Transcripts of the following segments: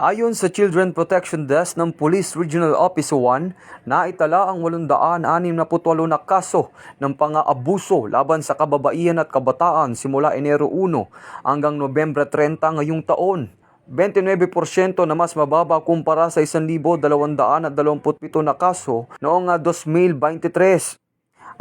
Ayon sa Children Protection Desk ng Police Regional Office 1, naitala ang 868 na kaso ng pang-aabuso laban sa kababaihan at kabataan simula Enero 1 hanggang Nobyembre 30 ngayong taon. 29% na mas mababa kumpara sa 1,227 na kaso noong 2023.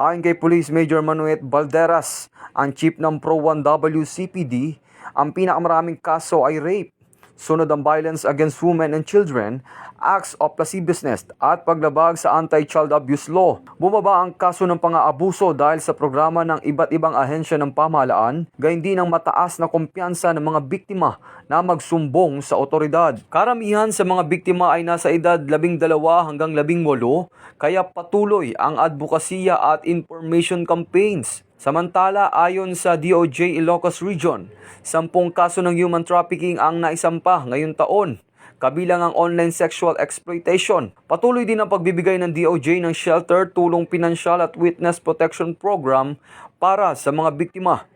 Ayon kay Police Major Manuel Balderas, ang chief ng Pro 1 WCPD, ang pinakamaraming kaso ay rape. Sunod ang violence against women and children, acts of lasciviousness at paglabag sa anti-child abuse law. Bumaba ang kaso ng pang-aabuso dahil sa programa ng iba't ibang ahensya ng pamahalaan, gayon din ang mataas na kumpiyansa ng mga biktima na magsumbong sa otoridad. Karamihan sa mga biktima ay nasa edad 12 hanggang 18, kaya patuloy ang advokasya at information campaigns. Samantala, ayon sa DOJ Ilocos Region, 10 kaso ng human trafficking ang naisampa ngayong taon, kabilang ang online sexual exploitation. Patuloy din ang pagbibigay ng DOJ ng shelter, tulong pinansyal at witness protection program para sa mga biktima.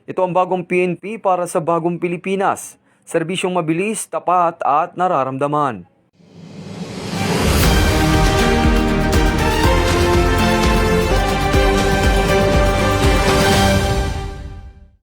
Ito ang bagong PNP para sa bagong Pilipinas. Serbisyong mabilis, tapat at nararamdaman.